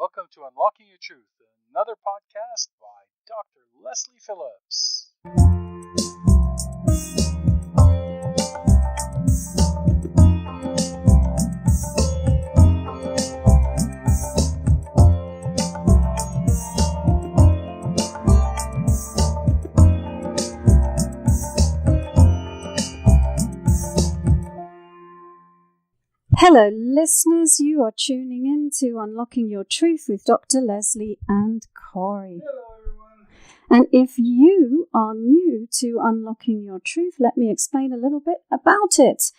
Welcome to Unlocking Your Truth, another podcast by Dr. Leslie Phillips. Hello listeners, you are tuning in to Unlocking Your Truth with Dr. Leslie and Corey. Hello everyone. And if you are new to Unlocking Your Truth, let me explain a little bit about it.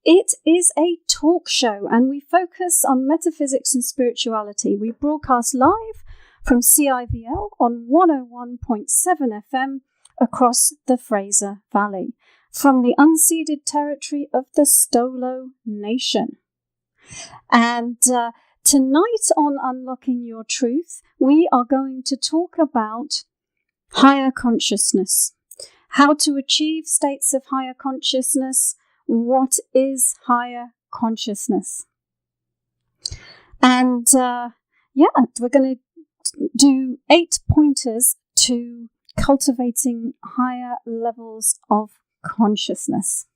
It is a talk show and we focus on metaphysics and spirituality. We broadcast live from CIVL on 101.7 FM across the Fraser Valley from the unceded territory of the Stolo Nation. And tonight on Unlocking Your Truth, we are going to talk about higher consciousness, how to achieve states of higher consciousness, what is higher consciousness. And we're going to do 8 pointers to cultivating higher levels of consciousness.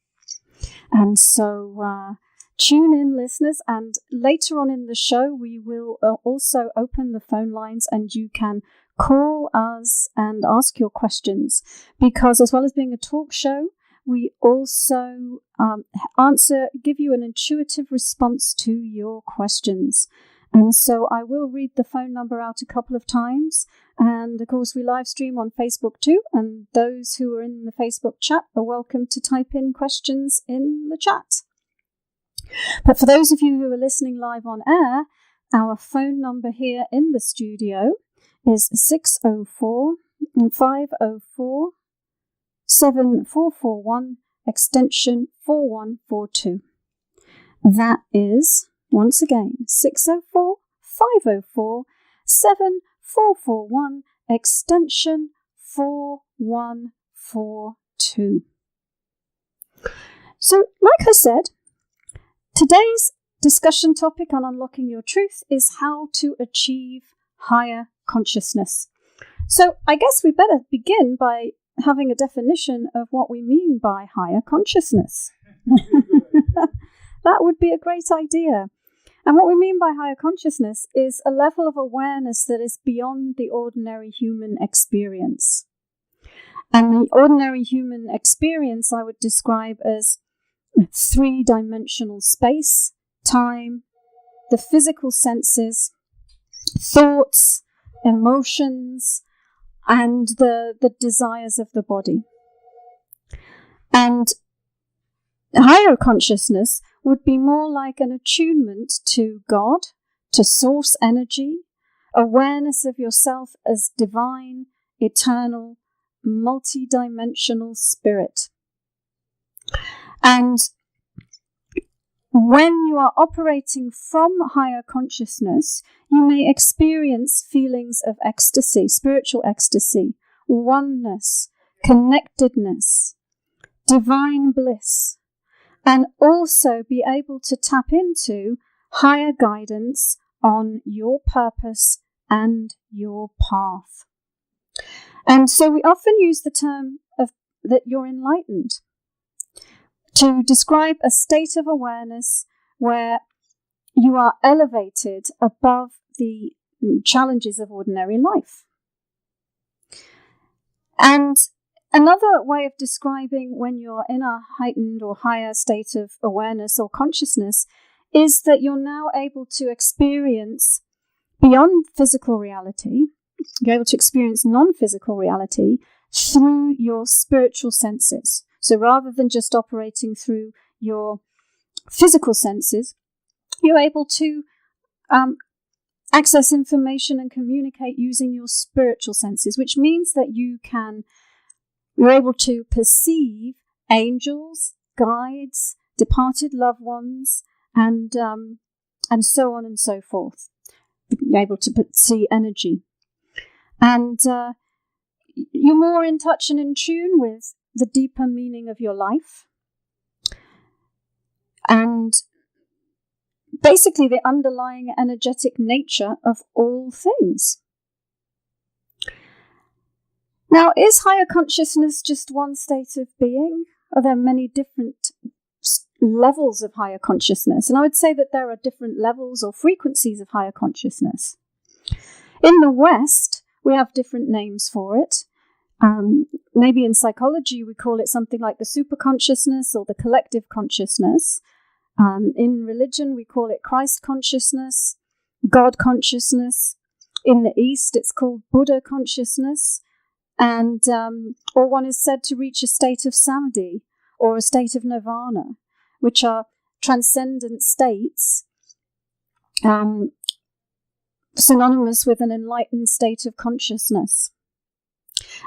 And so tune in, listeners, and later on in the show we will also open the phone lines and you can call us and ask your questions, because as well as being a talk show, we also give you an intuitive response to your questions. And so I will read the phone number out a couple of times. And of course, we live stream on Facebook too. And those who are in the Facebook chat are welcome to type in questions in the chat. But for those of you who are listening live on air, our phone number here in the studio is 604-504-7441, extension 4142. That is, once again, 604-504-7441, extension 4142. So, like I said, today's discussion topic on Unlocking Your Truth is how to achieve higher consciousness. So, I guess we better begin by having a definition of what we mean by higher consciousness. That would be a great idea. And what we mean by higher consciousness is a level of awareness that is beyond the ordinary human experience. And the ordinary human experience I would describe as 3-dimensional space, time, the physical senses, thoughts, emotions, and the desires of the body. And higher consciousness would be more like an attunement to God, to source energy, awareness of yourself as divine, eternal, multi-dimensional spirit. And when you are operating from higher consciousness, you may experience feelings of ecstasy, spiritual ecstasy, oneness, connectedness, divine bliss, and also be able to tap into higher guidance on your purpose and your path. And so we often use the term of that you're enlightened to describe a state of awareness where you are elevated above the challenges of ordinary life. And another way of describing when you're in a heightened or higher state of awareness or consciousness is that you're now able to experience beyond physical reality. You're able to experience non-physical reality through your spiritual senses. So rather than just operating through your physical senses, you're able to access information and communicate using your spiritual senses, which means that you're able to perceive angels, guides, departed loved ones, and so on and so forth. You're able to see energy. And you're more in touch and in tune with the deeper meaning of your life. And basically the underlying energetic nature of all things. Now, is higher consciousness just one state of being? Are there many different levels of higher consciousness? And I would say that there are different levels or frequencies of higher consciousness. In the West, we have different names for it. Maybe in psychology, we call it something like the superconsciousness or the collective consciousness. In religion, we call it Christ consciousness, God consciousness. In the East, it's called Buddha consciousness. And or one is said to reach a state of samadhi or a state of nirvana, which are transcendent states synonymous with an enlightened state of consciousness.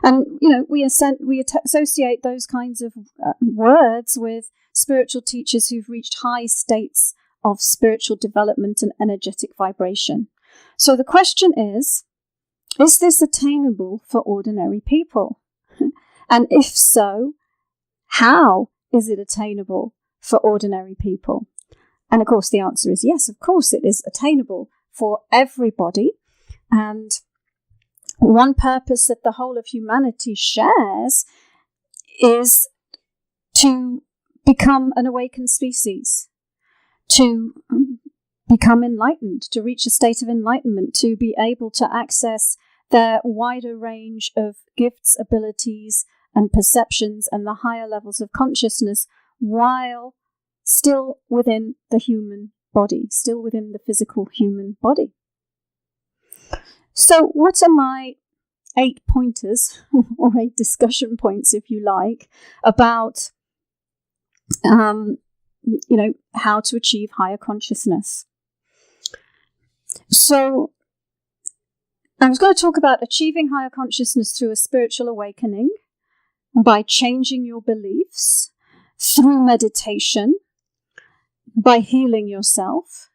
And, we associate those kinds of words with spiritual teachers who've reached high states of spiritual development and energetic vibration. So the question is this attainable for ordinary people? And if so, how is it attainable for ordinary people? And of course, the answer is yes, of course it is attainable for everybody. And one purpose that the whole of humanity shares is to become an awakened species, to become enlightened, to reach a state of enlightenment, to be able to access their wider range of gifts, abilities, and perceptions and the higher levels of consciousness while still within the human body, still within the physical human body. So what are my 8 pointers, or 8 discussion points, if you like, about, how to achieve higher consciousness? So I was going to talk about achieving higher consciousness through a spiritual awakening, by changing your beliefs, through meditation, by healing yourself,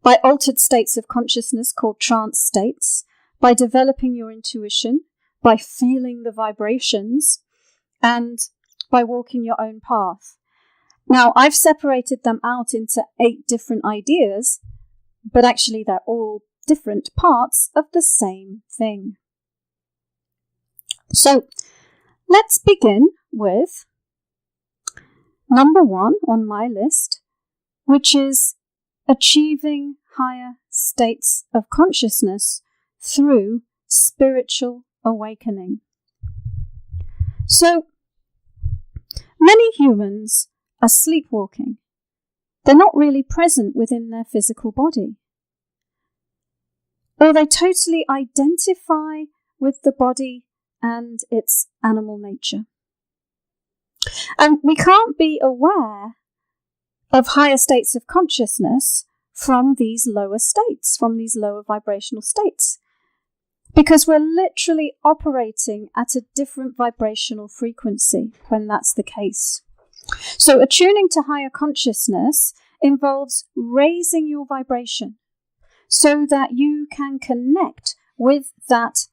by altered states of consciousness called trance states, by developing your intuition, by feeling the vibrations, and by walking your own path. Now, I've separated them out into 8 different ideas, but actually they're all different parts of the same thing. So, let's begin with number 1 on my list, which is achieving higher states of consciousness through spiritual awakening. So, many humans are sleepwalking. They're not really present within their physical body. Or they totally identify with the body and its animal nature. And we can't be aware of higher states of consciousness from these lower states, from these lower vibrational states, because we're literally operating at a different vibrational frequency when that's the case. So attuning to higher consciousness involves raising your vibration so that you can connect with that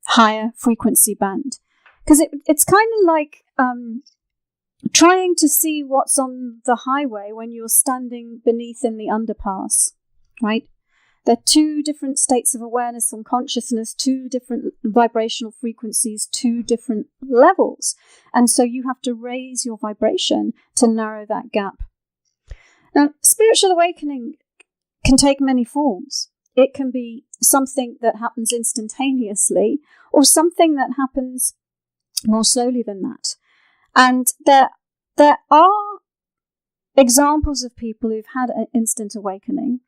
higher frequency band. Because it's kind of like trying to see what's on the highway when you're standing beneath in the underpass, right? There are 2 different states of awareness and consciousness, 2 different vibrational frequencies, 2 different levels. And so you have to raise your vibration to narrow that gap. Now, spiritual awakening can take many forms. It can be something that happens instantaneously or something that happens more slowly than that. And there are examples of people who've had an instant awakening.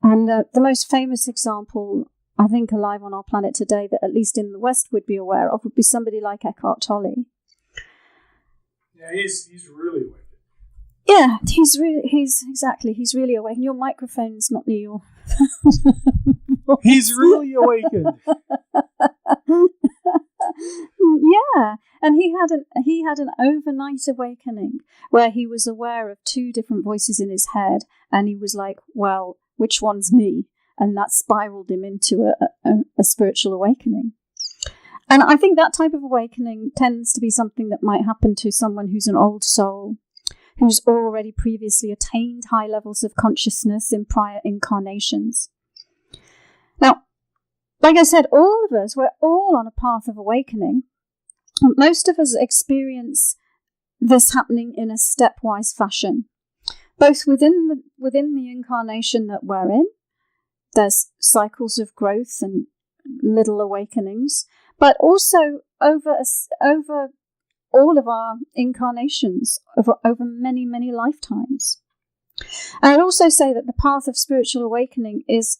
And the most famous example, I think, alive on our planet today that at least in the West would be aware of would be somebody like Eckhart Tolle. Yeah, he's really awakened. Yeah, he's really awakened. Your microphone's not near your He's really awakened. Yeah, and he had an overnight awakening where he was aware of 2 different voices in his head, and he was like, well, which one's me? And that spiraled him into a spiritual awakening. And I think that type of awakening tends to be something that might happen to someone who's an old soul, who's already previously attained high levels of consciousness in prior incarnations. Now, like I said, all of us, we're all on a path of awakening. Most of us experience this happening in a stepwise fashion, both within the incarnation that we're in. There's cycles of growth and little awakenings, but also over all of our incarnations, over many, many lifetimes. And I'd also say that the path of spiritual awakening is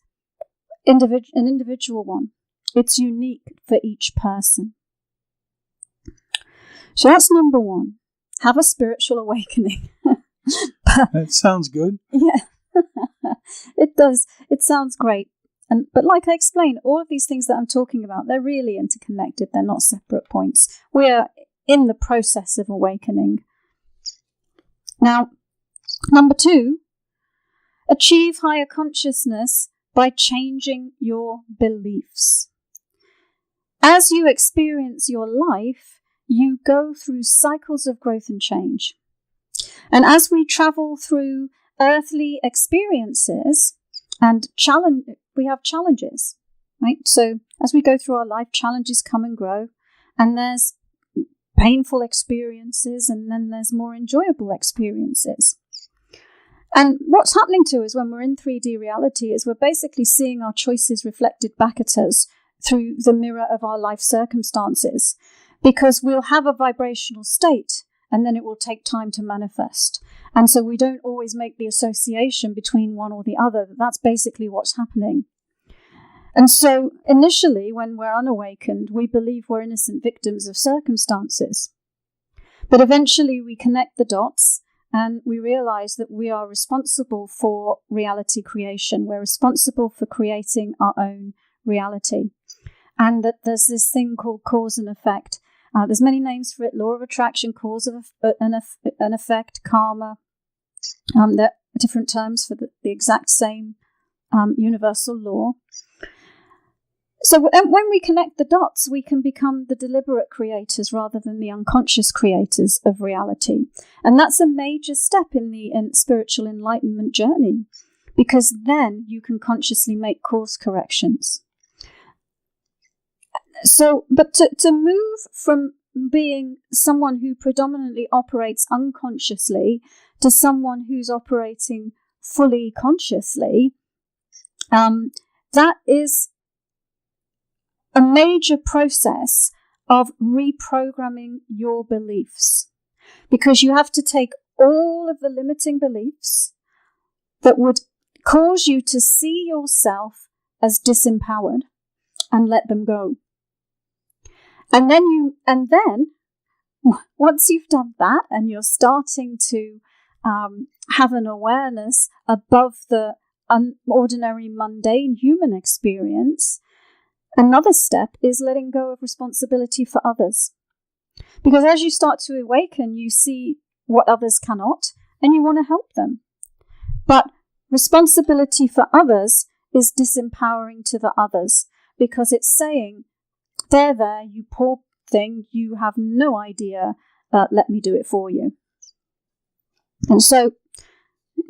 an individual one. It's unique for each person. So that's number one. Have a spiritual awakening. That sounds good. Yeah, it does. It sounds great. But like I explained, all of these things that I'm talking about, they're really interconnected. They're not separate points. We are in the process of awakening. Now, number two, achieve higher consciousness by changing your beliefs. As you experience your life, you go through cycles of growth and change. And as we travel through earthly experiences and we have challenges, right? So as we go through our life, challenges come and grow, and there's painful experiences, and then there's more enjoyable experiences. And what's happening to us when we're in 3D reality is we're basically seeing our choices reflected back at us through the mirror of our life circumstances, because we'll have a vibrational state and then it will take time to manifest. And so we don't always make the association between one or the other. That's basically what's happening. And so initially, when we're unawakened, we believe we're innocent victims of circumstances. But eventually we connect the dots and we realize that we are responsible for reality creation. We're responsible for creating our own reality. And that there's this thing called cause and effect. There's many names for it: law of attraction, cause of an effect, karma. There are different terms for the exact same universal law. So when we connect the dots, we can become the deliberate creators rather than the unconscious creators of reality. And that's a major step in the spiritual enlightenment journey, because then you can consciously make course corrections. So, but to move from being someone who predominantly operates unconsciously to someone who's operating fully consciously, that is a major process of reprogramming your beliefs, because you have to take all of the limiting beliefs that would cause you to see yourself as disempowered and let them go. And then once you've done that and you're starting to have an awareness above the ordinary, mundane human experience, another step is letting go of responsibility for others. Because as you start to awaken, you see what others cannot, and you want to help them. But responsibility for others is disempowering to the others, because it's saying, there, you poor thing, you have no idea, let me do it for you. And so,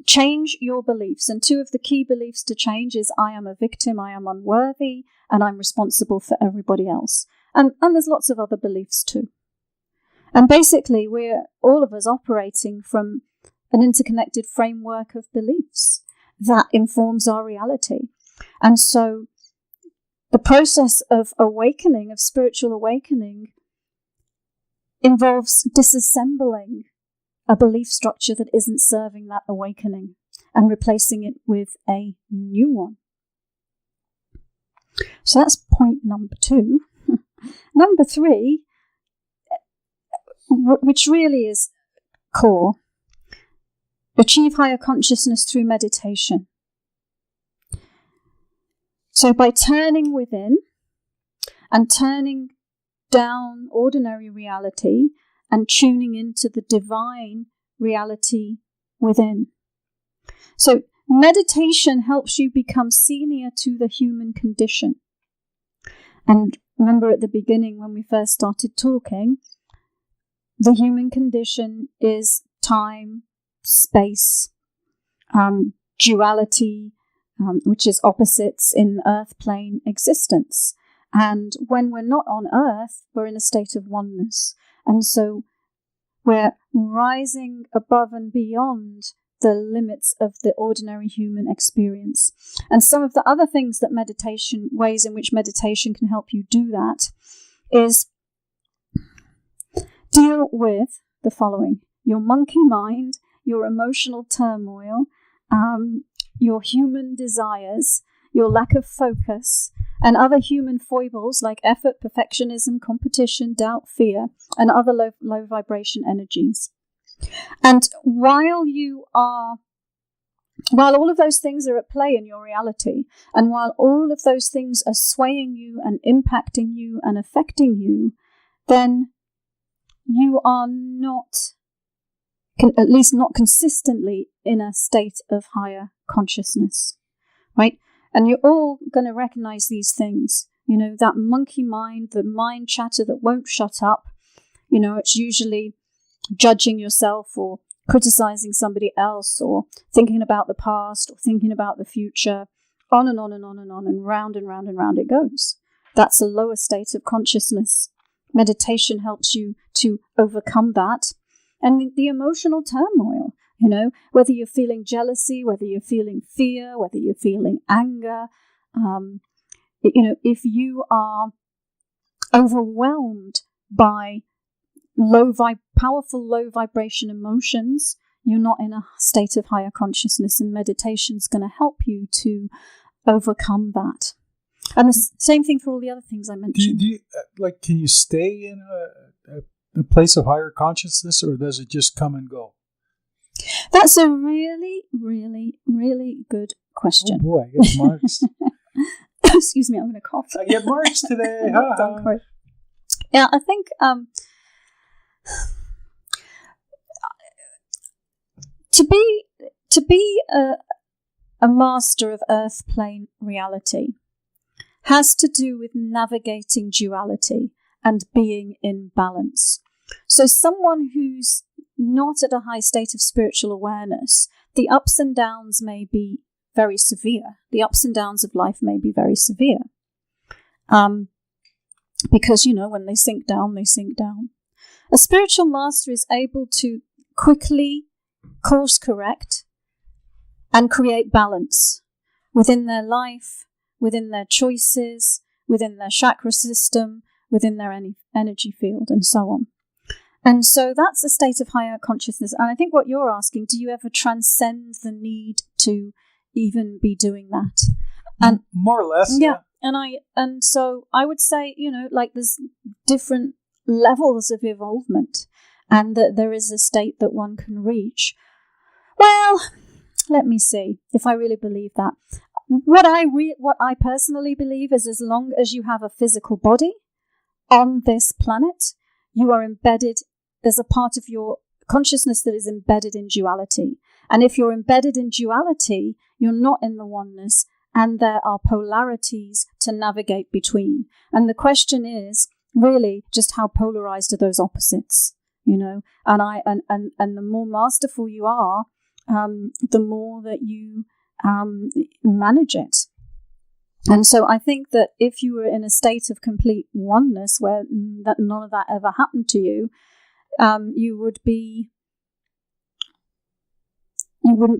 change your beliefs. And two of the key beliefs to change is I am a victim, I am unworthy, and I'm responsible for everybody else. And there's lots of other beliefs too. And basically, we're all of us operating from an interconnected framework of beliefs that informs our reality. And so the process of awakening, of spiritual awakening, involves disassembling a belief structure that isn't serving that awakening and replacing it with a new one. So that's point number 2. Number 3, which really is core, achieve higher consciousness through meditation. So by turning within and turning down ordinary reality and tuning into the divine reality within. So meditation helps you become senior to the human condition. And remember at the beginning when we first started talking, the human condition is time, space, duality, which is opposites in earth plane existence. And when we're not on earth, we're in a state of oneness. And so we're rising above and beyond the limits of the ordinary human experience. And some of the other things that ways in which meditation can help you do that is deal with the following: your monkey mind, your emotional turmoil, your human desires, your lack of focus, and other human foibles like effort, perfectionism, competition, doubt, fear, and other low vibration energies. And while all of those things are at play in your reality, and while all of those things are swaying you and impacting you and affecting you, then you are not, at least not consistently, in a state of higher consciousness, right? And you're all going to recognize these things. You know, that monkey mind, the mind chatter that won't shut up. You know, it's usually judging yourself or criticizing somebody else or thinking about the past or thinking about the future. On and on and on and on and round and round and round it goes. That's a lower state of consciousness. Meditation helps you to overcome that. And the emotional turmoil, you know, whether you're feeling jealousy, whether you're feeling fear, whether you're feeling anger, you know, if you are overwhelmed by powerful low vibration emotions, you're not in a state of higher consciousness, and meditation's going to help you to overcome that. And the same thing for all the other things I mentioned. Do you can you stay in a place of higher consciousness, or does it just come and go? That's a really, really, really good question. Oh boy, I get marks. Excuse me, I'm going to cough. I get marks today. Yeah, I think to be a master of earth plane reality has to do with navigating duality and being in balance. So someone who's not at a high state of spiritual awareness, the ups and downs may be very severe. The ups and downs of life may be very severe. Because, you know, when they sink down, they sink down. A spiritual master is able to quickly course correct and create balance within their life, within their choices, within their chakra system, within their energy field, and so on. And so that's a state of higher consciousness. And I think what you're asking, do you ever transcend the need to even be doing that? And more or less, yeah. And so I would say, you know, like there's different levels of evolvement, and that there is a state that one can reach. Well, let me see if I really believe that. What I personally believe is, as long as you have a physical body on this planet, you are embedded. There's a part of your consciousness that is embedded in duality. And if you're embedded in duality, you're not in the oneness, and there are polarities to navigate between. And the question is really just how polarized are those opposites, you know? And the more masterful you are, the more that you manage it. And so I think that if you were in a state of complete oneness where that none of that ever happened to you, you wouldn't be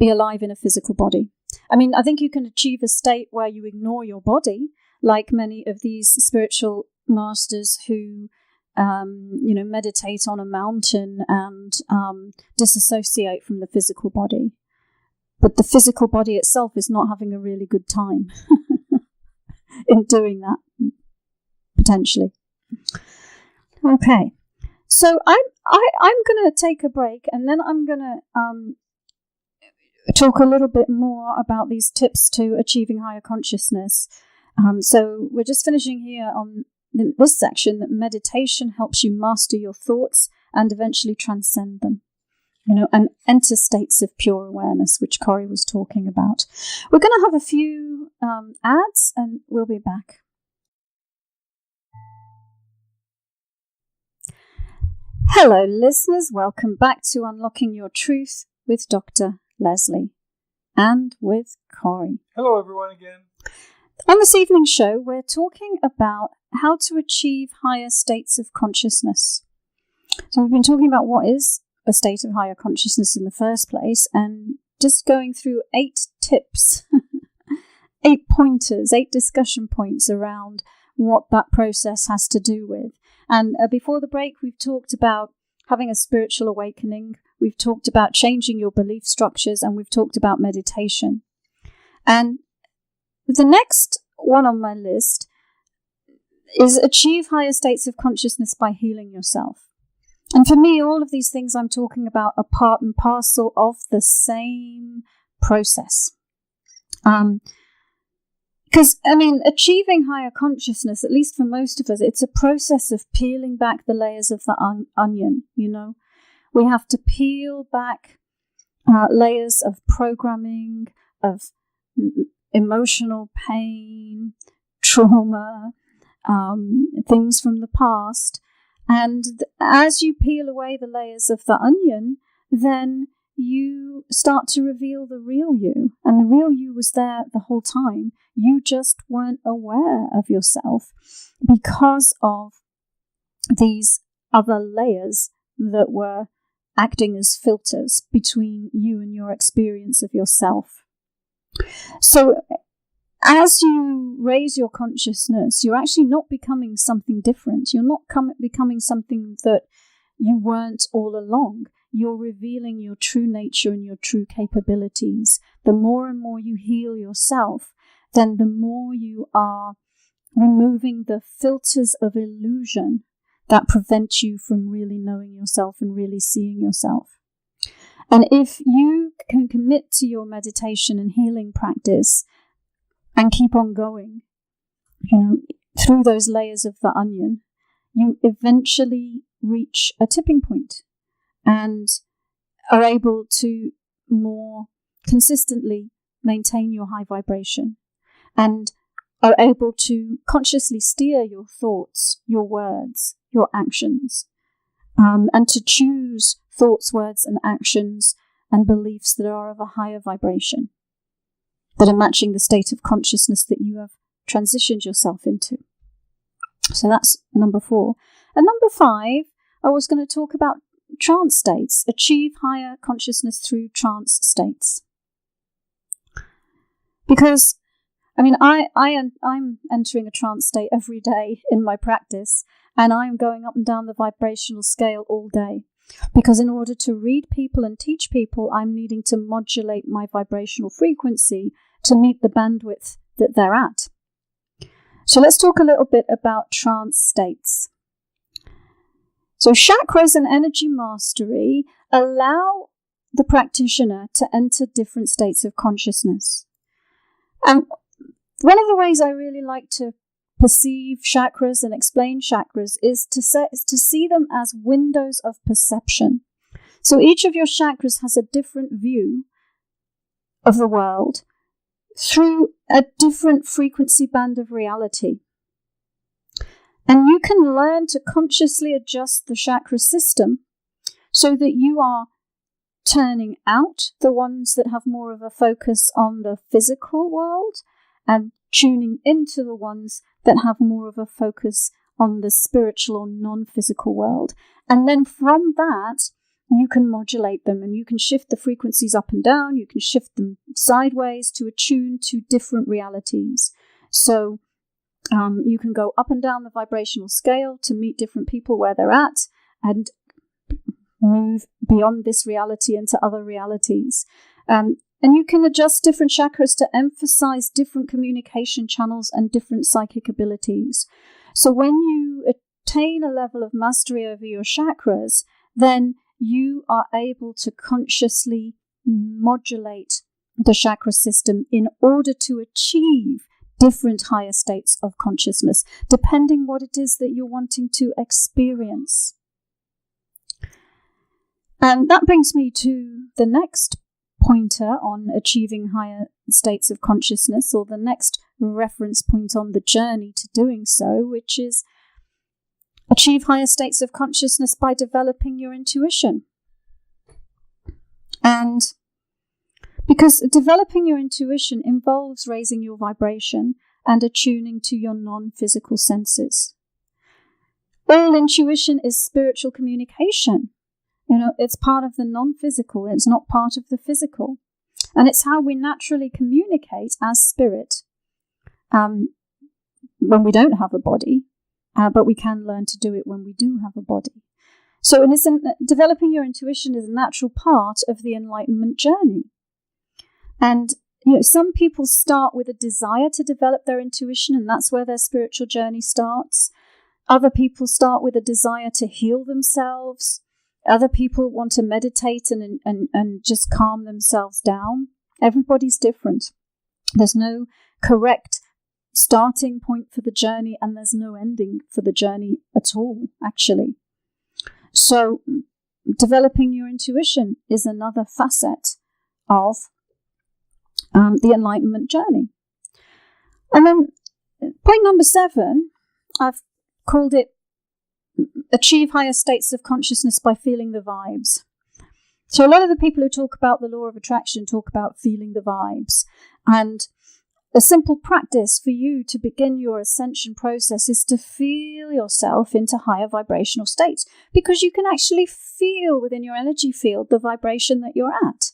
alive in a physical body. I mean, I think you can achieve a state where you ignore your body, like many of these spiritual masters who, meditate on a mountain and disassociate from the physical body. But the physical body itself is not having a really good time in doing that, potentially. Okay, so I'm going to take a break, and then I'm going to talk a little bit more about these tips to achieving higher consciousness. So we're just finishing here on this section that meditation helps you master your thoughts and eventually transcend them, and enter states of pure awareness, which Corey was talking about. We're going to have a few ads, and we'll be back. Hello, listeners. Welcome back to Unlocking Your Truth with Dr. Leslie and with Corey. Hello, everyone, again. On this evening's show, we're talking about how to achieve higher states of consciousness. So we've been talking about what is a state of higher consciousness in the first place, and just going through 8 tips, 8 pointers, 8 discussion points around what that process has to do with. And before the break, we've talked about having a spiritual awakening. We've talked about changing your belief structures, and we've talked about meditation. And the next one on my list is achieve higher states of consciousness by healing yourself. And for me, all of these things I'm talking about are part and parcel of the same process. Because, achieving higher consciousness, at least for most of us, it's a process of peeling back the layers of the onion, We have to peel back layers of programming, of emotional pain, trauma, things from the past. And as you peel away the layers of the onion, then you start to reveal the real you. And the real you was there the whole time. You just weren't aware of yourself because of these other layers that were acting as filters between you and your experience of yourself. So as you raise your consciousness, you're actually not becoming something different. You're not becoming something that you weren't all along. You're revealing your true nature and your true capabilities. The more and more you heal yourself, then the more you are removing the filters of illusion that prevent you from really knowing yourself and really seeing yourself. And if you can commit to your meditation and healing practice and keep on going, through those layers of the onion, you eventually reach a tipping point and are able to more consistently maintain your high vibration and are able to consciously steer your thoughts, your words, your actions, and to choose thoughts, words, and actions and beliefs that are of a higher vibration, that are matching the state of consciousness that you have transitioned yourself into. So that's number 4. And number 5, I was going to talk about trance states. Achieve higher consciousness through trance states. Because, I'm entering a trance state every day in my practice, and I'm going up and down the vibrational scale all day. Because in order to read people and teach people, I'm needing to modulate my vibrational frequency to meet the bandwidth that they're at. So let's talk a little bit about trance states. So chakras and energy mastery allow the practitioner to enter different states of consciousness. And one of the ways I really like to perceive chakras and explain chakras is to see them as windows of perception. So each of your chakras has a different view of the world through a different frequency band of reality. And you can learn to consciously adjust the chakra system so that you are turning out the ones that have more of a focus on the physical world and tuning into the ones that have more of a focus on the spiritual or non-physical world. And then from that, you can modulate them and you can shift the frequencies up and down. You can shift them sideways to attune to different realities. So you can go up and down the vibrational scale to meet different people where they're at and move beyond this reality into other realities. And you can adjust different chakras to emphasize different communication channels and different psychic abilities. So when you attain a level of mastery over your chakras, then you are able to consciously modulate the chakra system in order to achieve different higher states of consciousness, depending what it is that you're wanting to experience. And that brings me to the next pointer on achieving higher states of consciousness, or the next reference point on the journey to doing so, which is achieve higher states of consciousness by developing your intuition. And because developing your intuition involves raising your vibration and attuning to your non-physical senses. All intuition is spiritual communication. It's part of the non-physical. It's not part of the physical. And it's how we naturally communicate as spirit when we don't have a body, but we can learn to do it when we do have a body. So developing your intuition is a natural part of the enlightenment journey. And some people start with a desire to develop their intuition, and that's where their spiritual journey starts. Other people start with a desire to heal themselves. Other people want to meditate and just calm themselves down. Everybody's different. There's no correct starting point for the journey, and there's no ending for the journey at all, actually. So developing your intuition is another facet of the enlightenment journey. And then point number 7, I've called it achieve higher states of consciousness by feeling the vibes. So a lot of the people who talk about the law of attraction talk about feeling the vibes. And a simple practice for you to begin your ascension process is to feel yourself into higher vibrational states, because you can actually feel within your energy field the vibration that you're at.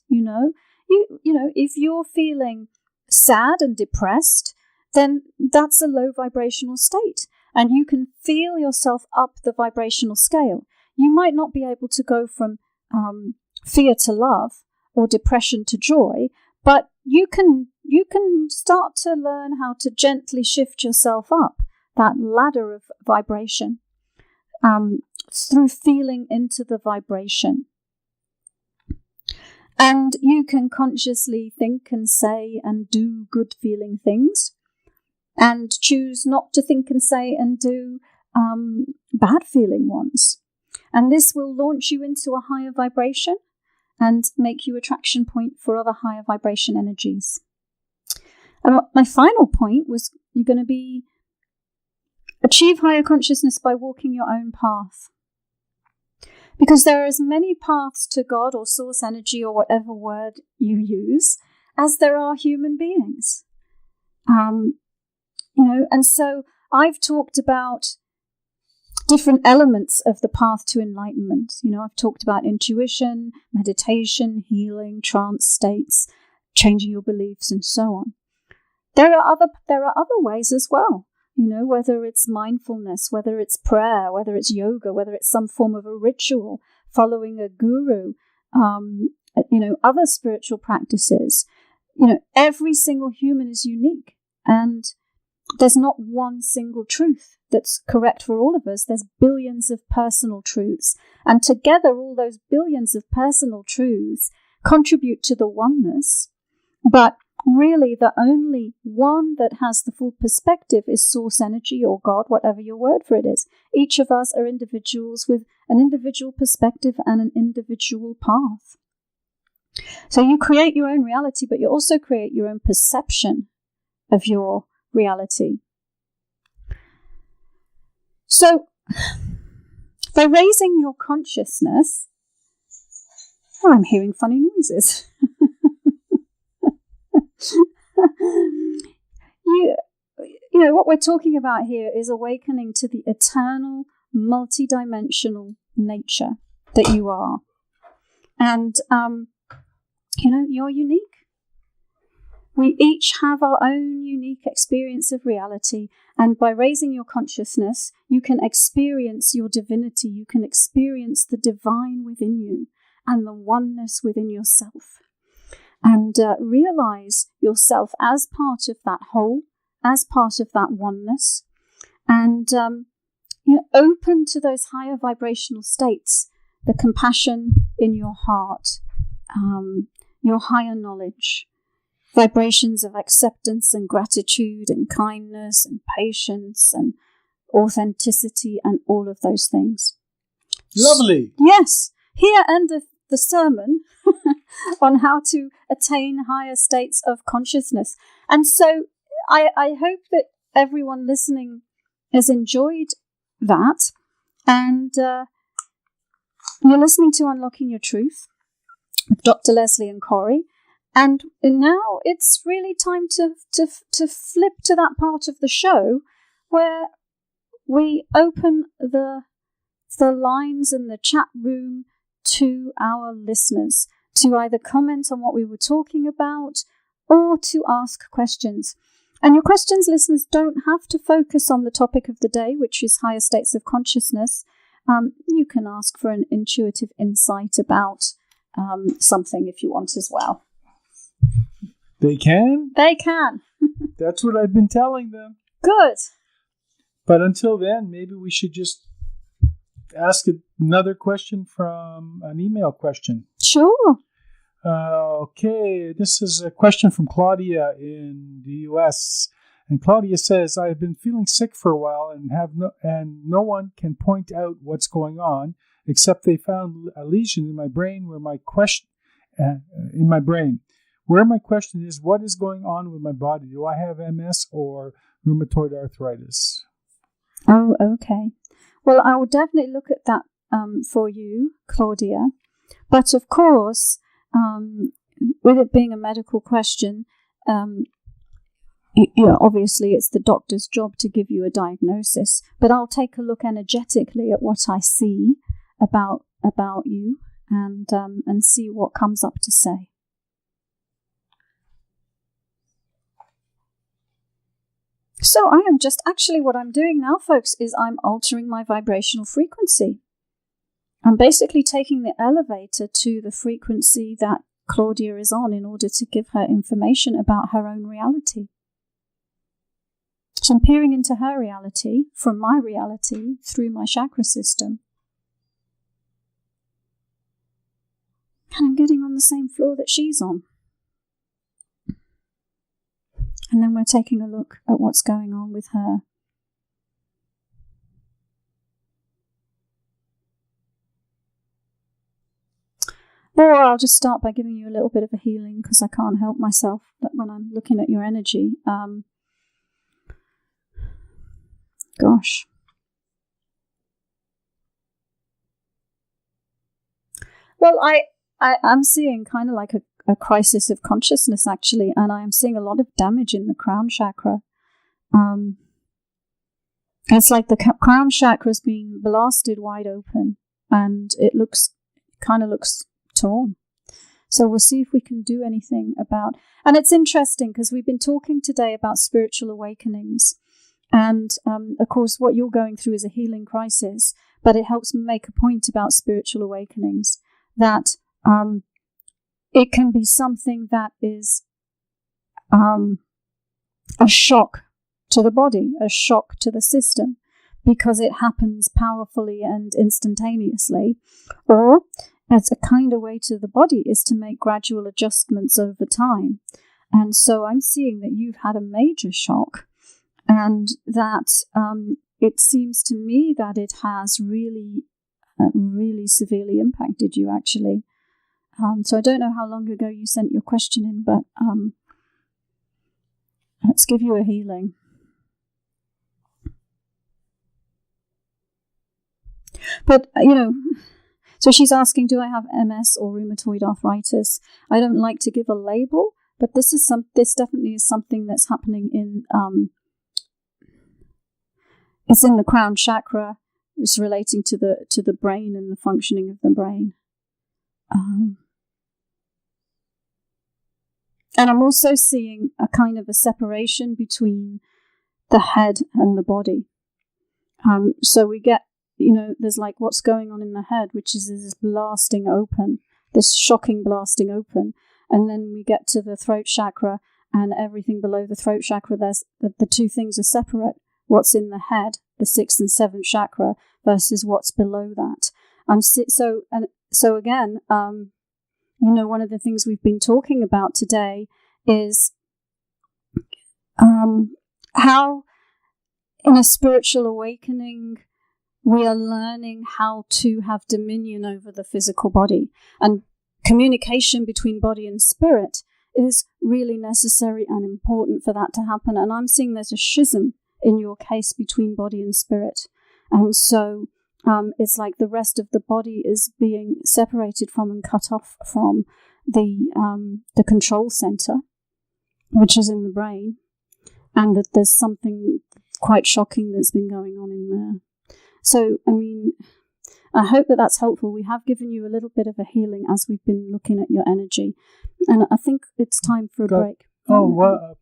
If you're feeling sad and depressed, then that's a low vibrational state. And you can feel yourself up the vibrational scale. You might not be able to go from fear to love or depression to joy, but you can start to learn how to gently shift yourself up that ladder of vibration through feeling into the vibration. And you can consciously think and say and do good feeling things, and choose not to think and say and do bad feeling ones. And this will launch you into a higher vibration and make you attraction point for other higher vibration energies. And my final point was you're going to be achieve higher consciousness by walking your own path. Because there are as many paths to God or source energy or whatever word you use as there are human beings. And so I've talked about different elements of the path to enlightenment. I've talked about intuition, meditation, healing, trance states, changing your beliefs, and so on. There are other ways as well. Whether it's mindfulness, whether it's prayer, whether it's yoga, whether it's some form of a ritual, following a guru, other spiritual practices. Every single human is unique, and there's not one single truth that's correct for all of us. There's billions of personal truths, and together all those billions of personal truths contribute to the oneness. But really, the only one that has the full perspective is source energy or God, whatever your word for it is. Each of us are individuals with an individual perspective and an individual path. So you create your own reality, but you also create your own perception of your reality. So by raising your consciousness, I'm hearing funny noises. What we're talking about here is awakening to the eternal, multidimensional nature that you are. And, you're unique. We each have our own unique experience of reality. And by raising your consciousness, you can experience your divinity. You can experience the divine within you and the oneness within yourself. And realize yourself as part of that whole, as part of that oneness, and open to those higher vibrational states, the compassion in your heart, your higher knowledge, vibrations of acceptance and gratitude and kindness and patience and authenticity and all of those things. Lovely. Yes. Here endeth the sermon on how to attain higher states of consciousness. And so I hope that everyone listening has enjoyed that. And you're listening to Unlocking Your Truth. with Dr. Leslie and Corey. And now it's really time to flip to that part of the show where we open the lines in the chat room to our listeners to either comment on what we were talking about or to ask questions. And your questions, listeners, don't have to focus on the topic of the day, which is higher states of consciousness. You can ask for an intuitive insight about something if you want as well. They can? They can. That's what I've been telling them. Good. But until then, maybe we should just ask another question from an email question. Sure. Okay, this is a question from Claudia in the U.S. And Claudia says, I have been feeling sick for a while and no one can point out what's going on, except they found a lesion in my brain where my question is, what is going on with my body? Do I have MS or rheumatoid arthritis? Oh, okay. Well, I will definitely look at that for you, Claudia. But of course, with it being a medical question, obviously it's the doctor's job to give you a diagnosis. But I'll take a look energetically at what I see about you and see what comes up to say. So I am just actually what I'm doing now, folks, is I'm altering my vibrational frequency. I'm basically taking the elevator to the frequency that Claudia is on in order to give her information about her own reality. So I'm peering into her reality from my reality through my chakra system. And I'm getting on the same floor that she's on. And then we're taking a look at what's going on with her. Or I'll just start by giving you a little bit of a healing because I can't help myself when I'm looking at your energy. Gosh. Well, I'm seeing kind of like a crisis of consciousness, actually, and I am seeing a lot of damage in the crown chakra. It's like the crown chakra is being blasted wide open, and it looks torn. So we'll see if we can do anything about. And it's interesting because we've been talking today about spiritual awakenings, and of course, what you're going through is a healing crisis. But it helps me make a point about spiritual awakenings that. It can be something that is a shock to the body, a shock to the system, because it happens powerfully and instantaneously. Or, as a kinder way to the body, is to make gradual adjustments over time. And so I'm seeing that you've had a major shock, and that it seems to me that it has really, really severely impacted you, actually. So I don't know how long ago you sent your question in, but let's give you a healing. But, so she's asking, do I have MS or rheumatoid arthritis? I don't like to give a label, but this definitely is something that's happening in, it's in the crown chakra. It's relating to the brain and the functioning of the brain. And I'm also seeing a kind of a separation between the head and the body. So we get, there's like what's going on in the head, which is this blasting open, this shocking blasting open. And then we get to the throat chakra and everything below the throat chakra, there's the two things are separate. What's in the head, the 6th and 7th chakra, versus what's below that. So again, one of the things we've been talking about today is how in a spiritual awakening we are learning how to have dominion over the physical body. And communication between body and spirit is really necessary and important for that to happen. And I'm seeing there's a schism in your case between body and spirit. And so it's like the rest of the body is being separated from and cut off from the control center, which is in the brain, and that there's something quite shocking that's been going on in there. So, I mean, I hope that that's helpful. We have given you a little bit of a healing as we've been looking at your energy, and I think it's time for a break. Oh, well,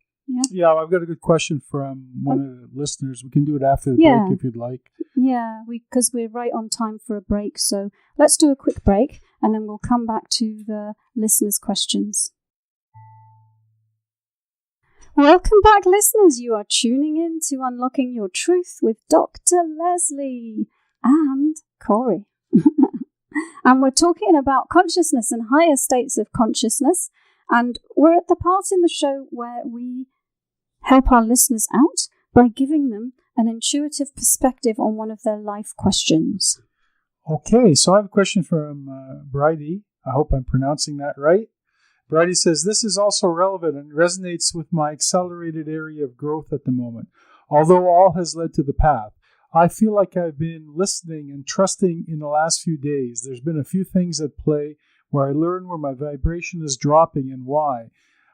yeah, I've got a good question from one of the listeners. We can do it after the break if you'd like. Yeah, because we're right on time for a break. So let's do a quick break, and then we'll come back to the listeners' questions. Welcome back, listeners. You are tuning in to Unlocking Your Truth with Dr. Leslie and Corey. And we're talking about consciousness and higher states of consciousness. And we're at the part in the show where we help our listeners out by giving them an intuitive perspective on one of their life questions. Okay, so I have a question from Bridie. I hope I'm pronouncing that right. Bridie says, this is also relevant and resonates with my accelerated area of growth at the moment. Although all has led to the path, I feel like I've been listening and trusting in the last few days. There's been a few things at play where I learn where my vibration is dropping and why.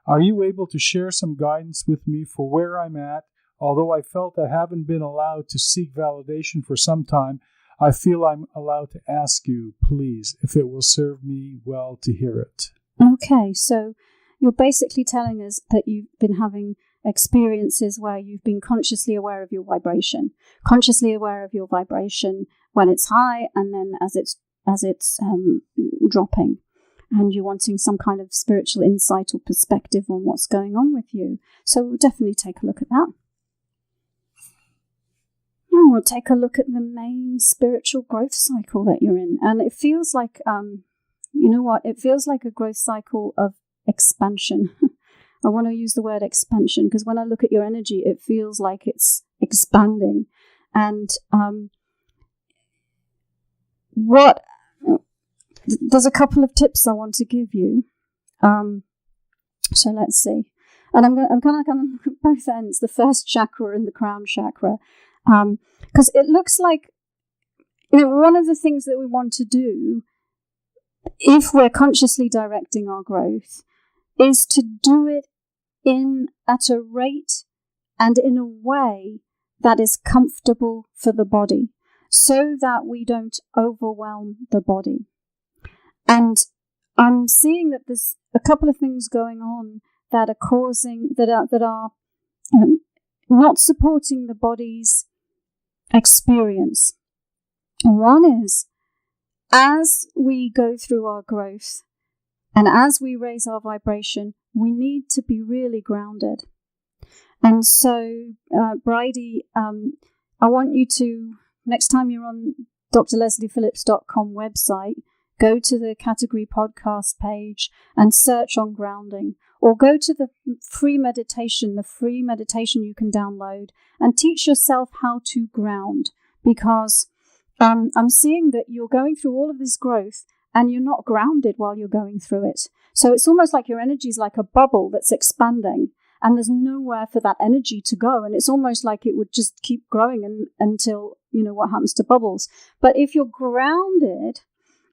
Are you able to share some guidance with me for where I'm at? Although I felt I haven't been allowed to seek validation for some time, I feel I'm allowed to ask you, please, if it will serve me well to hear it. Okay, so you're basically telling us that you've been having experiences where you've been consciously aware of your vibration, when it's high and then as it's dropping, and you're wanting some kind of spiritual insight or perspective on what's going on with you. So we'll definitely take a look at that. And we'll take a look at the main spiritual growth cycle that you're in. And it feels like, it feels like a growth cycle of expansion. I want to use the word expansion because when I look at your energy, it feels like it's expanding. And there's a couple of tips I want to give you. So let's see. And I'm kind of going to look at both ends, the first chakra and the crown chakra. Because it looks like, one of the things that we want to do, if we're consciously directing our growth, is to do it at a rate and in a way that is comfortable for the body, so that we don't overwhelm the body. And I'm seeing that there's a couple of things going on that are not supporting the body's experience. One is, as we go through our growth and as we raise our vibration, we need to be really grounded. And so, Bridie, I want you to, next time you're on drlesliephillips.com website, go to the category podcast page and search on grounding, or go to the free meditation you can download, and teach yourself how to ground, because I'm seeing that you're going through all of this growth and you're not grounded while you're going through it. So it's almost like your energy is like a bubble that's expanding, and there's nowhere for that energy to go. And it's almost like it would just keep growing until, what happens to bubbles. But if you're grounded,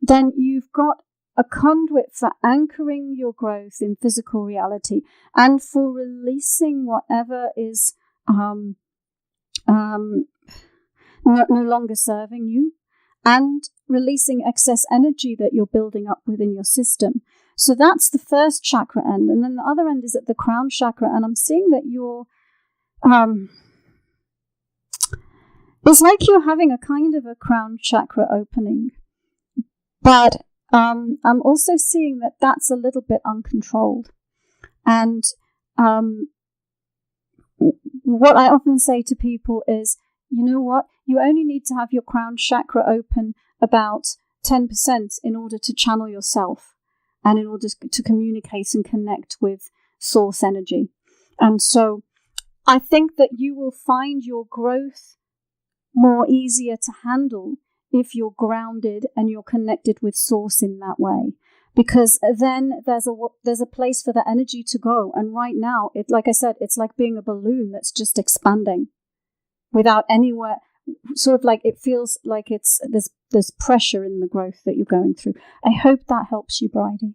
then you've got a conduit for anchoring your growth in physical reality and for releasing whatever is no longer serving you, and releasing excess energy that you're building up within your system. So that's the first chakra end. And then the other end is at the crown chakra. And I'm seeing that you're, it's like you're having a kind of a crown chakra opening. But I'm also seeing that that's a little bit uncontrolled. And what I often say to people is, you know what? You only need to have your crown chakra open about 10% in order to channel yourself and in order to communicate and connect with source energy. And so I think that you will find your growth more easier to handle if you're grounded and you're connected with source in that way, because then there's a place for the energy to go. And right now, like I said, it's like being a balloon that's just expanding without anywhere. sort of like it feels like there's pressure in the growth that you're going through. I hope that helps you, Bridie.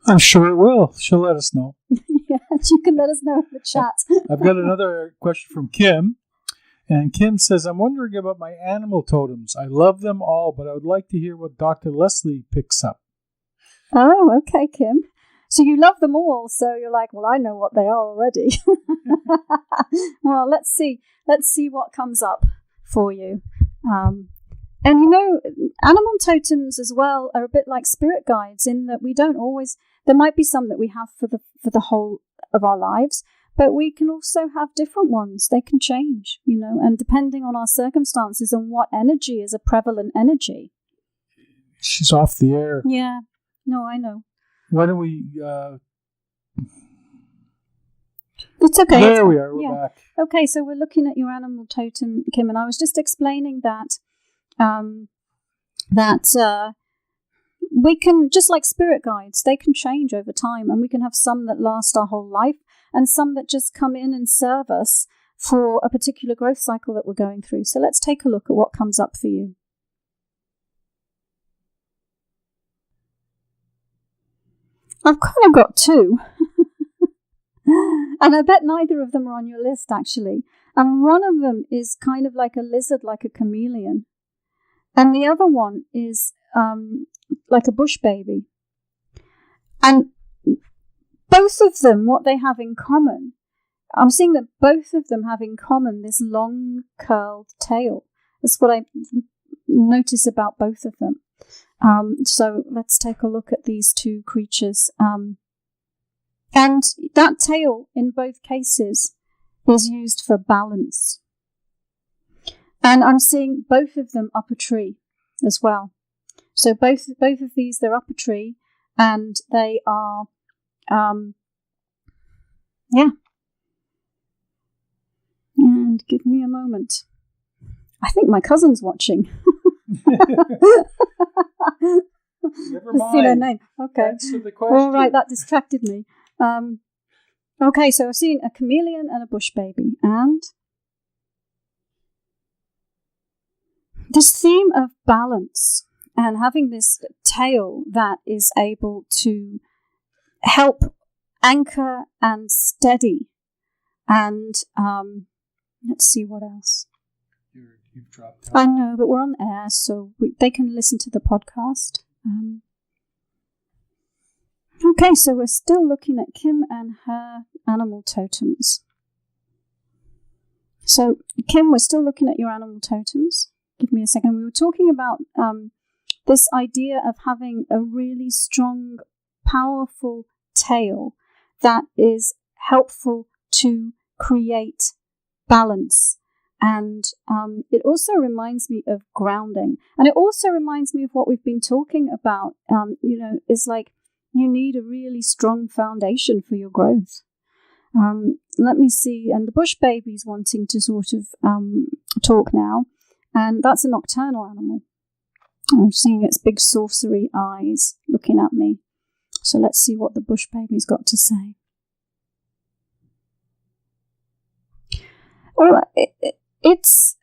I'm sure it will. She'll let us know. Yes, you can let us know in the chat. I've got another question from Kim. And Kim says, I'm wondering about my animal totems. I love them all, but I would like to hear what Dr. Leslie picks up. Oh, okay, Kim. So you love them all, so you're like, well, I know what they are already. Well, let's see what comes up for you. And you know, animal totems as well are a bit like spirit guides in that we don't always, there might be some that we have for the whole of our lives, but we can also have different ones. They can change, you know, and depending on our circumstances and what energy is a prevalent energy. She's off the air. Yeah. No, I know. Why don't we... It's okay. There we are. We're back. Okay, so we're looking at your animal totem, Kim, and I was just explaining that we can, just like spirit guides, they can change over time, and we can have some that last our whole life and some that just come in and serve us for a particular growth cycle that we're going through. So let's take a look at what comes up for you. I've kind of got two. And I bet neither of them are on your list, actually. And one of them is kind of like a lizard, like a chameleon. And the other one is like a bush baby. And both of them, what they have in common, I'm seeing that both of them have in common this long curled tail. That's what I notice about both of them. So let's take a look at these two creatures. And that tail, in both cases, is used for balance. And I'm seeing both of them up a tree as well. So both of these, they're up a tree, and they are, yeah. And give me a moment. I think my cousin's watching. Never mind. See their name. Okay. Answer the question. All right, that distracted me. Okay, so I'm seeing a chameleon and a bush baby, and this theme of balance and having this tail that is able to help anchor and steady. And let's see what else. You've dropped out. I know, but we're on air, so they can listen to the podcast. Okay, so we're still looking at Kim and her animal totems. So, Kim, we're still looking at your animal totems. Give me a second. We were talking about this idea of having a really strong, powerful tail that is helpful to create balance. And it also reminds me of grounding. And it also reminds me of what we've been talking about, is like you need a really strong foundation for your growth. Let me see. And the bush baby's wanting to sort of talk now. And that's a nocturnal animal. I'm seeing its big sorcery eyes looking at me. So let's see what the bush baby's got to say. Well, it's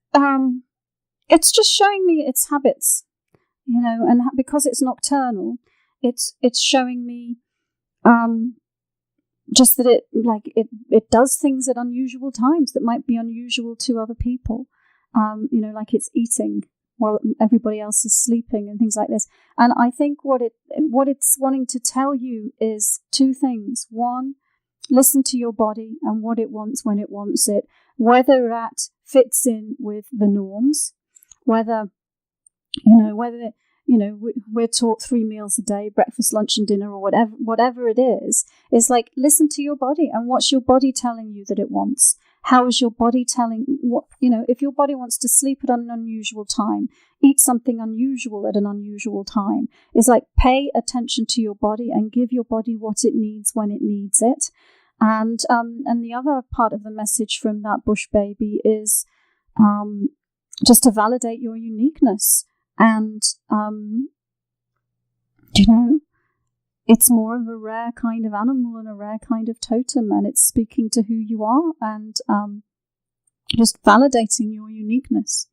just showing me its habits, and because it's nocturnal, it's showing me just that it does things at unusual times that might be unusual to other people, like it's eating while everybody else is sleeping and things like this. And I think what it's wanting to tell you is two things. One, listen to your body and what it wants when it wants it, whether that fits in with the norms, whether we're taught 3 meals a day, breakfast, lunch, and dinner, or whatever it is like, listen to your body and what's your body telling you that it wants. How is your body telling if your body wants to sleep at an unusual time, eat something unusual at an unusual time. It's like, pay attention to your body and give your body what it needs when it needs it. And the other part of the message from that bush baby is just to validate your uniqueness. And, it's more of a rare kind of animal and a rare kind of totem, and it's speaking to who you are. And just validating your uniqueness.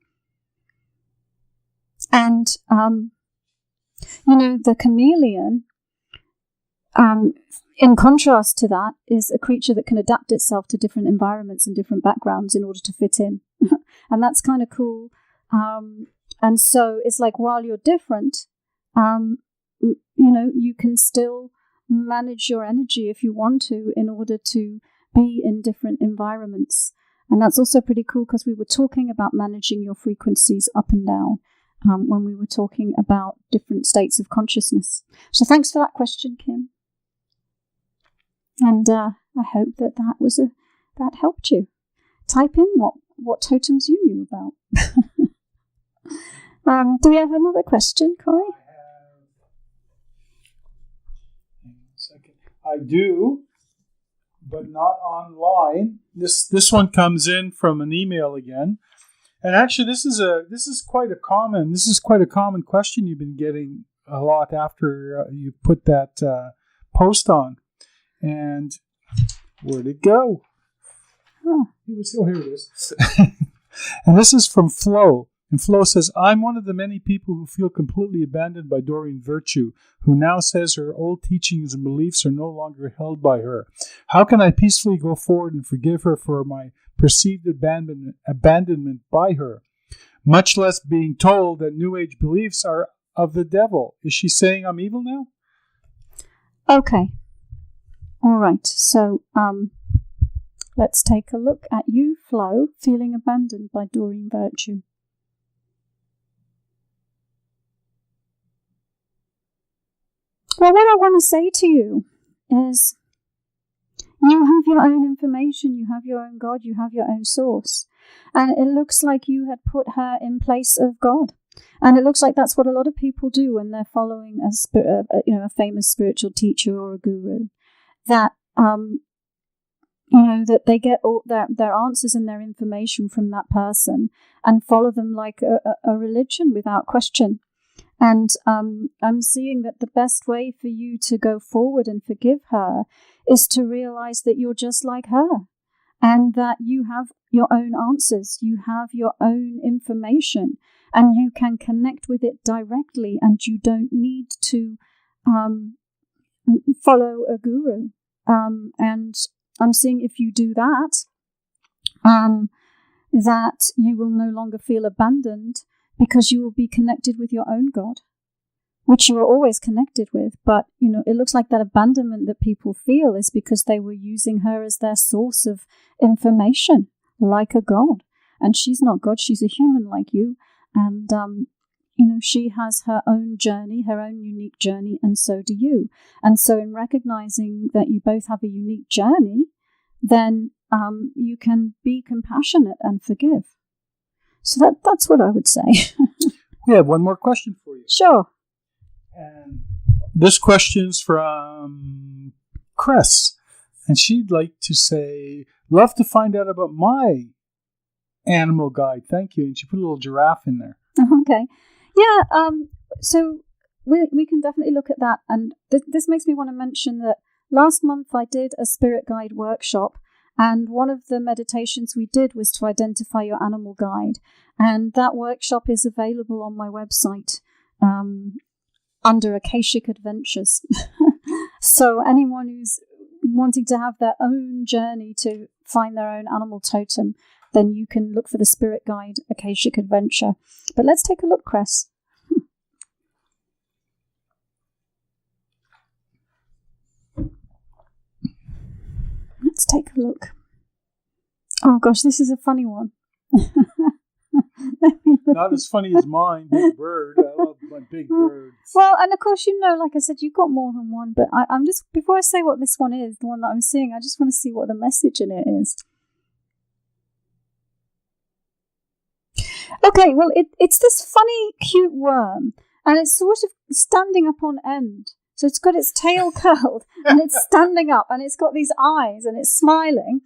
And, the chameleon, in contrast to that, is a creature that can adapt itself to different environments and different backgrounds in order to fit in. And that's kind of cool. And so it's like, while you're different, you can still manage your energy if you want to in order to be in different environments. And that's also pretty cool, because we were talking about managing your frequencies up and down when we were talking about different states of consciousness. So thanks for that question, Kim. And I hope that helped you. Type in what totems you knew about. Do we have another question, Corey? I do, but not online. This one comes in from an email again, and actually this is quite a common question you've been getting a lot after you put that post on. And where'd it go? Oh, here it is. And this is from Flo. And Flo says, I'm one of the many people who feel completely abandoned by Doreen Virtue, who now says her old teachings and beliefs are no longer held by her. How can I peacefully go forward and forgive her for my perceived abandonment by her, much less being told that New Age beliefs are of the devil? Is she saying I'm evil now? Okay. All right. So let's take a look at you, Flo, feeling abandoned by Doreen Virtue. Well, what I want to say to you is, you have your own information, you have your own God, you have your own source. And it looks like you had put her in place of God. And it looks like that's what a lot of people do when they're following a famous spiritual teacher or a guru. That, that they get all their answers and their information from that person and follow them like a religion without question. And I'm seeing that the best way for you to go forward and forgive her is to realize that you're just like her, and that you have your own answers, you have your own information, and you can connect with it directly, and you don't need to follow a guru. And I'm seeing, if you do that, that you will no longer feel abandoned, because you will be connected with your own God, which you are always connected with. But, it looks like that abandonment that people feel is because they were using her as their source of information, like a God. And she's not God, she's a human like you. And, she has her own journey, her own unique journey, and so do you. And so in recognizing that you both have a unique journey, then you can be compassionate and forgive. So that's what I would say. We have one more question for you. Sure. And this question's from Chris. And she'd like to say, love to find out about my animal guide. Thank you. And she put a little giraffe in there. Okay. Yeah. So we can definitely look at that. And this makes me want to mention that last month I did a spirit guide workshop. And one of the meditations we did was to identify your animal guide. And that workshop is available on my website under Akashic Adventures. So anyone who's wanting to have their own journey to find their own animal totem, then you can look for the spirit guide Akashic Adventure. But let's take a look, Chris. Let's take a look. Oh gosh, this is a funny one. Not as funny as mine, Big Bird. I love my big birds. Well, and of course, like I said, you've got more than one, but I'm just, before I say what this one is, the one that I'm seeing, I just want to see what the message in it is. Okay, well, it's this funny, cute worm, and it's sort of standing up on end. So it's got its tail curled, and it's standing up, and it's got these eyes, and it's smiling.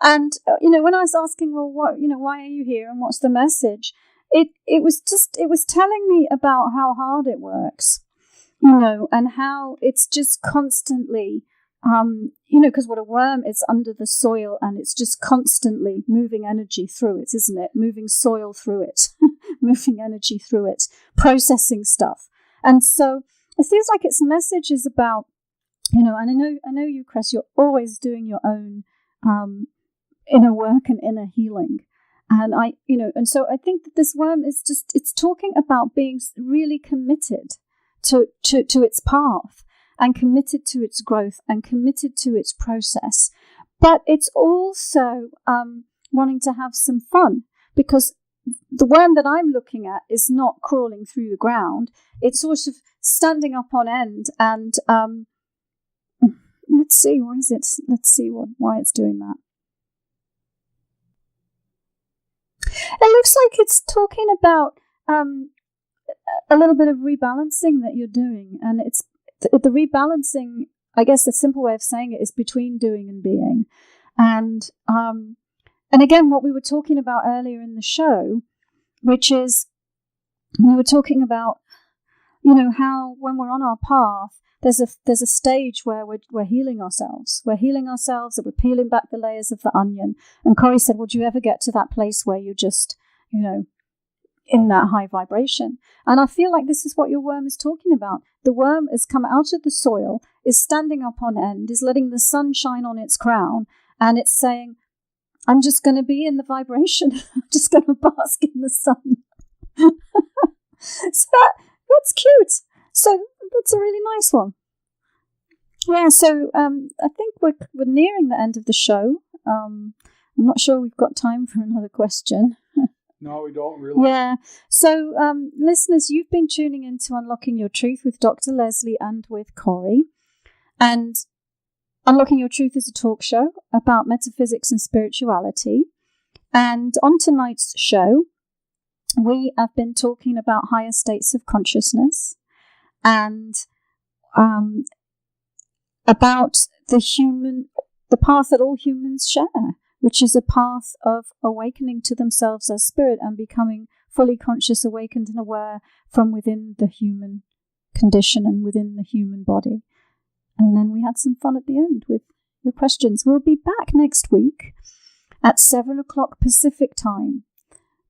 And, when I was asking, well, why are you here, and what's the message? It was telling me about how hard it works, and how it's just constantly because what a worm is under the soil and it's just constantly moving energy through it, isn't it? Moving soil through it, moving energy through it, processing stuff. And so it feels like its message is about, and I know you, Chris, you're always doing your own inner work and inner healing. And and so I think that this worm is it's talking about being really committed to its path and committed to its growth and committed to its process. But it's also wanting to have some fun, because the worm that I'm looking at is not crawling through the ground. It's sort of standing up on end and let's see, what is it? Let's see why it's doing that. It looks like it's talking about a little bit of rebalancing that you're doing, and it's the rebalancing. I guess the simple way of saying it is between doing and being, and again, what we were talking about earlier in the show, which is we were talking about, how when we're on our path, there's a stage where we're healing ourselves. We're healing ourselves, and we're peeling back the layers of the onion. And Corey said, would you ever get to that place where you're just, in that high vibration? And I feel like this is what your worm is talking about. The worm has come out of the soil, is standing up on end, is letting the sun shine on its crown, and it's saying, I'm just going to be in the vibration. I'm just going to bask in the sun. So that's cute. So that's a really nice one. Yeah, so I think we're nearing the end of the show. I'm not sure we've got time for another question. No, we don't really. Yeah. So, listeners, you've been tuning in to Unlocking Your Truth with Dr. Leslie and with Corey. And Unlocking Your Truth is a talk show about metaphysics and spirituality. And on tonight's show, we have been talking about higher states of consciousness and about the path that all humans share, which is a path of awakening to themselves as spirit and becoming fully conscious, awakened and aware from within the human condition and within the human body. And then we had some fun at the end with your questions. We'll be back next week at 7 o'clock Pacific time.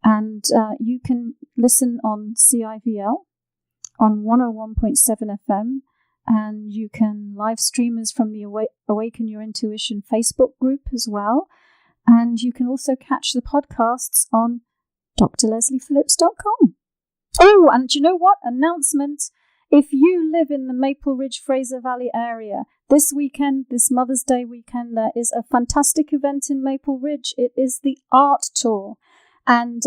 And you can listen on CIVL on 101.7 FM. And you can live stream us from the Awaken Your Intuition Facebook group as well. And you can also catch the podcasts on drlesliephillips.com. Oh, and you know what? Announcement. If you live in the Maple Ridge, Fraser Valley area, this weekend, this Mother's Day weekend, there is a fantastic event in Maple Ridge. It is the Art Tour. And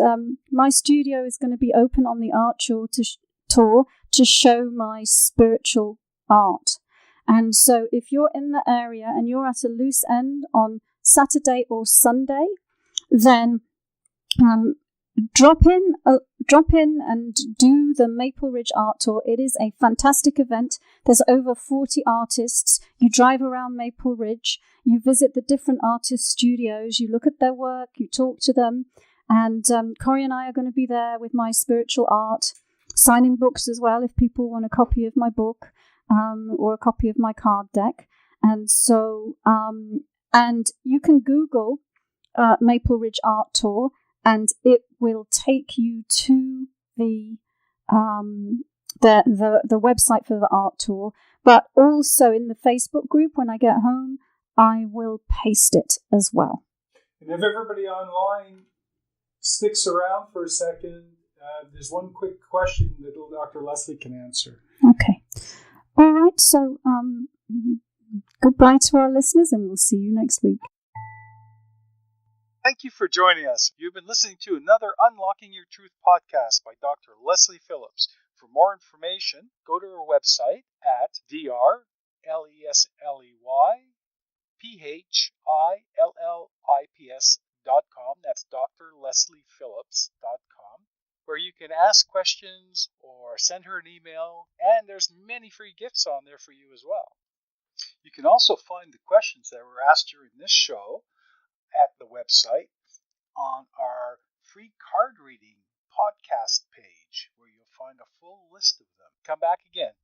my studio is going to be open on the Art Tour to show my spiritual art. And so if you're in the area and you're at a loose end on Saturday or Sunday, then drop in and do the Maple Ridge Art Tour. It is a fantastic event. There's over 40 artists. You drive around Maple Ridge, you visit the different artist studios, you look at their work, you talk to them, and Corey and I are going to be there with my spiritual art, signing books as well if people want a copy of my book or a copy of my card deck. And so and you can Google Maple Ridge Art Tour, and it will take you to the website for the art tour. But also in the Facebook group, when I get home, I will paste it as well. And if everybody online sticks around for a second, there's one quick question that Dr. Leslie can answer. Okay. All right. So goodbye to our listeners, and we'll see you next week. Thank you for joining us. You've been listening to another Unlocking Your Truth podcast by Dr. Leslie Phillips. For more information, go to our website at drlesleyphillips.com. That's drlesleyphillips.com, where you can ask questions or send her an email, and there's many free gifts on there for you as well. You can also find the questions that were asked during this show at the website on our free card reading podcast page, where you'll find a full list of them. Come back again.